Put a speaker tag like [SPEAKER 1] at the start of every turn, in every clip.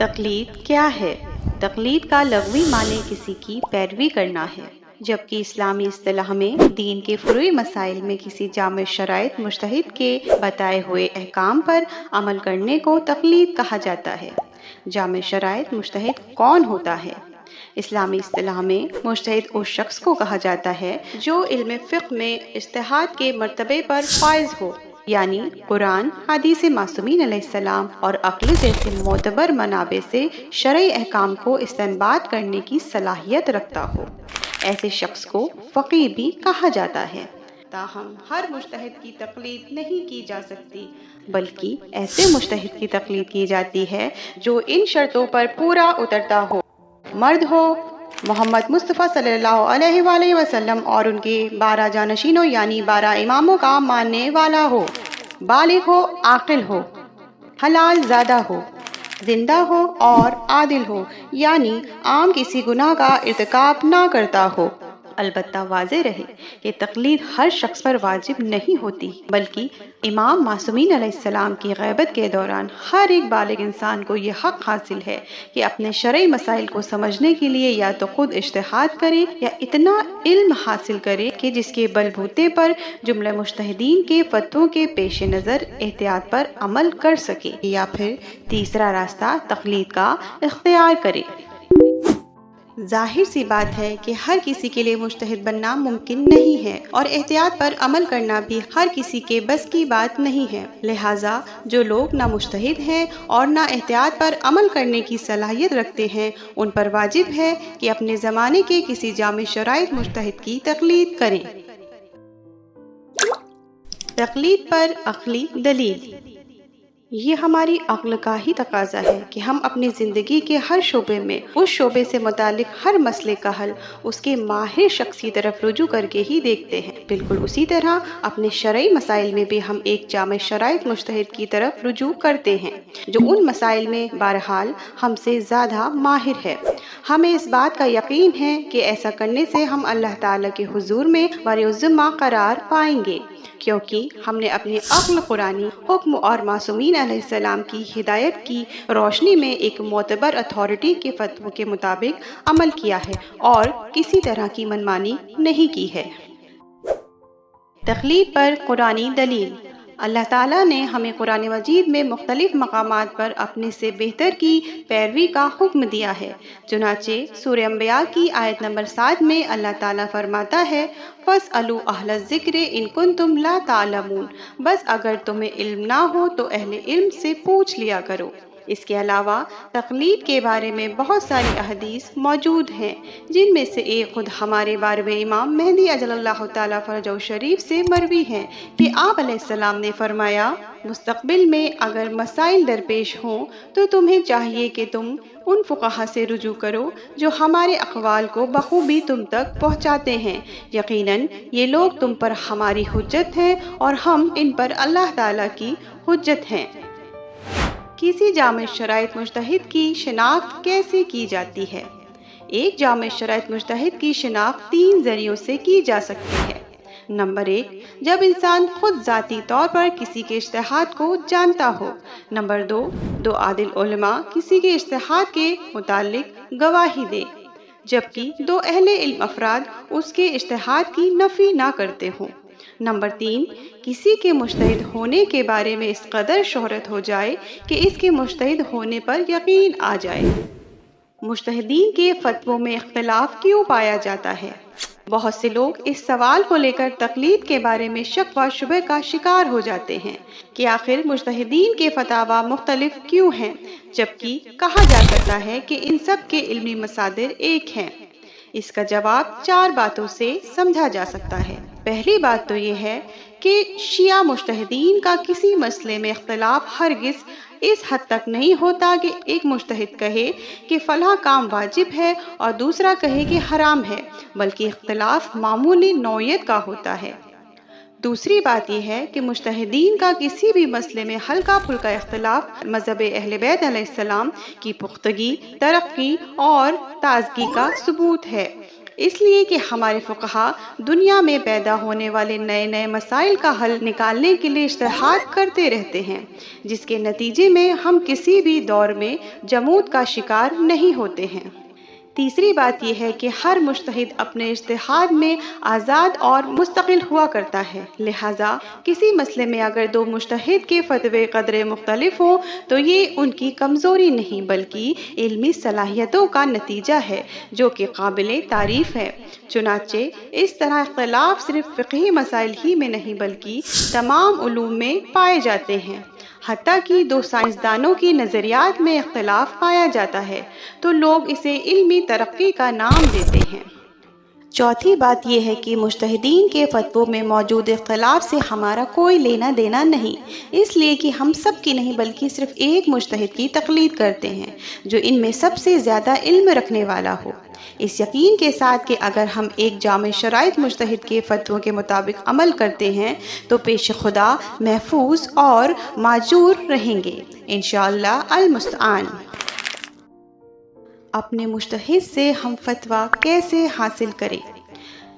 [SPEAKER 1] تقلید کیا ہے؟ تقلید کا لغوی معنی کسی کی پیروی کرنا ہے، جبکہ اسلامی اصطلاح میں دین کے فروعی مسائل میں کسی جامع شرائط مجتہد کے بتائے ہوئے احکام پر عمل کرنے کو تقلید کہا جاتا ہے۔ جامع شرائط مجتہد کون ہوتا ہے؟ اسلامی اصطلاح میں مجتہد اس شخص کو کہا جاتا ہے جو علم فقہ میں اجتہاد کے مرتبے پر فائز ہو، یعنی قرآن، حدیث معصومین علیہ السلام اور عقل جیسے معتبر منابع سے شرعی احکام کو استنباط کرنے کی صلاحیت رکھتا ہو۔ ایسے شخص کو فقیہ بھی کہا جاتا ہے۔ تاہم ہر مجتہد کی تقلید نہیں کی جا سکتی، بلکہ ایسے مجتہد کی تقلید کی جاتی ہے جو ان شرطوں پر پورا اترتا ہو: مرد ہو، محمد مصطفیٰ صلی اللہ علیہ وآلہ وسلم اور ان کے 12 جانشینوں یعنی 12 اماموں کا ماننے والا ہو، بالغ ہو، عاقل ہو، حلال زادہ ہو، زندہ ہو اور عادل ہو، یعنی عام کسی گناہ کا ارتکاب نہ کرتا ہو۔ البتہ واضح رہے کہ تقلید ہر شخص پر واجب نہیں ہوتی، بلکہ امام معصومین علیہ السلام کی غیبت کے دوران ہر ایک بالغ انسان کو یہ حق حاصل ہے کہ اپنے شرعی مسائل کو سمجھنے کے لیے یا تو خود اجتہاد کرے یا اتنا علم حاصل کرے کہ جس کے بل بوتے پر جملہ مجتہدین کے فتووں کے پیش نظر احتیاط پر عمل کر سکے، یا پھر تیسرا راستہ تقلید کا اختیار کرے۔ ظاہر سی بات ہے کہ ہر کسی کے لیے مجتہد بننا ممکن نہیں ہے، اور احتیاط پر عمل کرنا بھی ہر کسی کے بس کی بات نہیں ہے۔ لہٰذا جو لوگ نہ مجتہد ہیں اور نہ احتیاط پر عمل کرنے کی صلاحیت رکھتے ہیں، ان پر واجب ہے کہ اپنے زمانے کے کسی جامع شرائط مجتہد کی تقلید کریں۔ تقلید پر عقلی دلیل۔ یہ ہماری عقل کا ہی تقاضا ہے کہ ہم اپنی زندگی کے ہر شعبے میں اس شعبے سے متعلق ہر مسئلے کا حل اس کے ماہر شخص کی طرف رجوع کر کے ہی دیکھتے ہیں۔ بالکل اسی طرح اپنے شرعی مسائل میں بھی ہم ایک جامع شرائط مجتہد کی طرف رجوع کرتے ہیں جو ان مسائل میں بہرحال ہم سے زیادہ ماہر ہے۔ ہمیں اس بات کا یقین ہے کہ ایسا کرنے سے ہم اللہ تعالیٰ کے حضور میں بری الذمہ قرار پائیں گے، کیونکہ ہم نے اپنی عقل قرآنی حکم اور معصومین علیہ السلام کی ہدایت کی روشنی میں ایک معتبر اتھارٹی کے فتووں کے مطابق عمل کیا ہے اور کسی طرح کی منمانی نہیں کی ہے۔ تقلید پر قرآنی دلیل۔ اللہ تعالیٰ نے ہمیں قرآن مجید میں مختلف مقامات پر اپنے سے بہتر کی پیروی کا حکم دیا ہے۔ چنانچہ سورہ انبیاء کی آیت نمبر 7 میں اللہ تعالیٰ فرماتا ہے: فَاسْأَلُوا أَهْلَ الذِّكْرِ إِن كُنتُمْ لَا تَعْلَمُونَ، بس اگر تمہیں علم نہ ہو تو اہل علم سے پوچھ لیا کرو۔ اس کے علاوہ تقلید کے بارے میں بہت ساری احادیث موجود ہیں، جن میں سے ایک خود ہمارے 12ویں امام مہدی اجل اللہ تعالیٰ فرجہ شریف سے مروی ہے کہ آپ علیہ السلام نے فرمایا: مستقبل میں اگر مسائل درپیش ہوں تو تمہیں چاہیے کہ تم ان فقہا سے رجوع کرو جو ہمارے اقوال کو بخوبی تم تک پہنچاتے ہیں، یقیناً یہ لوگ تم پر ہماری حجت ہیں اور ہم ان پر اللہ تعالیٰ کی حجت ہیں۔ کسی جامع شرائط مجتہد کی شناخت کیسے کی جاتی ہے؟ ایک جامع شرائط مجتہد کی شناخت 3 ذریعوں سے کی جا سکتی ہے۔ نمبر 1، جب انسان خود ذاتی طور پر کسی کے اجتہاد کو جانتا ہو۔ نمبر 2، 2 عادل علماء کسی کے اجتہاد کے متعلق گواہی دے، جبکہ 2 اہل علم افراد اس کے اجتہاد کی نفی نہ کرتے ہوں۔ نمبر 3، کسی کے مجتہد ہونے کے بارے میں اس قدر شہرت ہو جائے کہ اس کے مجتہد ہونے پر یقین آ جائے۔ مجتہدین کے فتووں میں اختلاف کیوں پایا جاتا ہے؟ بہت سے لوگ اس سوال کو لے کر تقلید کے بارے میں شک و شبہ کا شکار ہو جاتے ہیں کہ آخر مجتہدین کے فتاوی مختلف کیوں ہیں، جبکہ کہا جا سکتا ہے کہ ان سب کے علمی مصادر ایک ہیں۔ اس کا جواب 4 باتوں سے سمجھا جا سکتا ہے۔ پہلی بات تو یہ ہے کہ شیعہ مجتہدین کا کسی مسئلے میں اختلاف ہرگز اس حد تک نہیں ہوتا کہ ایک مجتہد کہے کہ فلاں کام واجب ہے اور دوسرا کہے کہ حرام ہے، بلکہ اختلاف معمولی نوعیت کا ہوتا ہے۔ دوسری بات یہ ہے کہ مجتہدین کا کسی بھی مسئلے میں ہلکا پھلکا اختلاف مذہب اہل بیت علیہ السلام کی پختگی، ترقی اور تازگی کا ثبوت ہے۔ اس لیے کہ ہمارے فقہا دنیا میں پیدا ہونے والے نئے نئے مسائل کا حل نکالنے کے لیے اجتہاد کرتے رہتے ہیں، جس کے نتیجے میں ہم کسی بھی دور میں جمود کا شکار نہیں ہوتے ہیں۔ تیسری بات یہ ہے کہ ہر مجتہد اپنے اجتہاد میں آزاد اور مستقل ہوا کرتا ہے، لہٰذا کسی مسئلے میں اگر دو مجتہد کے فتوے قدرے مختلف ہوں تو یہ ان کی کمزوری نہیں بلکہ علمی صلاحیتوں کا نتیجہ ہے جو کہ قابل تعریف ہے۔ چنانچہ اس طرح اختلاف صرف فقہی مسائل ہی میں نہیں بلکہ تمام علوم میں پائے جاتے ہیں۔ حتیٰ کہ دو سائنسدانوں کی نظریات میں اختلاف پایا جاتا ہے تو لوگ اسے علمی ترقی کا نام دیتے ہیں۔ چوتھی بات یہ ہے کہ مجتہدین کے فتووں میں موجود اختلاف سے ہمارا کوئی لینا دینا نہیں، اس لیے کہ ہم سب کی نہیں بلکہ صرف ایک مجتہد کی تقلید کرتے ہیں جو ان میں سب سے زیادہ علم رکھنے والا ہو، اس یقین کے ساتھ کہ اگر ہم ایک جامع شرائط مجتہد کے فتووں کے مطابق عمل کرتے ہیں تو پیش خدا محفوظ اور معذور رہیں گے انشاءاللہ المستعان۔ اپنے مجتہد سے ہم فتویٰ کیسے حاصل کریں؟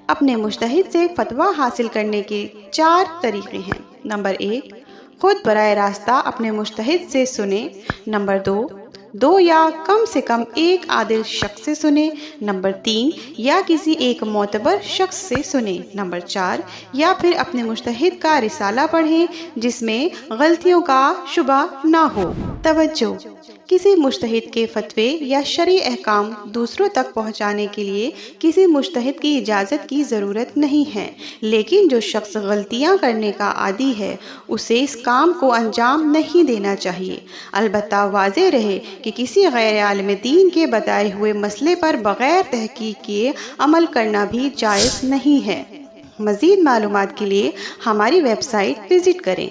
[SPEAKER 1] اپنے مجتہد سے فتویٰ حاصل کرنے کے 4 طریقے ہیں۔ نمبر 1، خود براہ راستہ اپنے مجتہد سے سنیں۔ نمبر 2، دو یا کم سے کم ایک عادل شخص سے سنیں۔ نمبر 3، یا کسی ایک معتبر شخص سے سنیں۔ نمبر 4، یا پھر اپنے مجتہد کا رسالہ پڑھیں جس میں غلطیوں کا شبہ نہ ہو۔ توجہ! کسی مجتہد کے فتوے یا شرعی احکام دوسروں تک پہنچانے کے لیے کسی مجتہد کی اجازت کی ضرورت نہیں ہے، لیکن جو شخص غلطیاں کرنے کا عادی ہے اسے اس کام کو انجام نہیں دینا چاہیے۔ البتہ واضح رہے کہ کسی غیر عالم دین کے بتائے ہوئے مسئلے پر بغیر تحقیق کیے عمل کرنا بھی جائز نہیں ہے۔ مزید معلومات کے لیے ہماری ویب سائٹ وزٹ کریں۔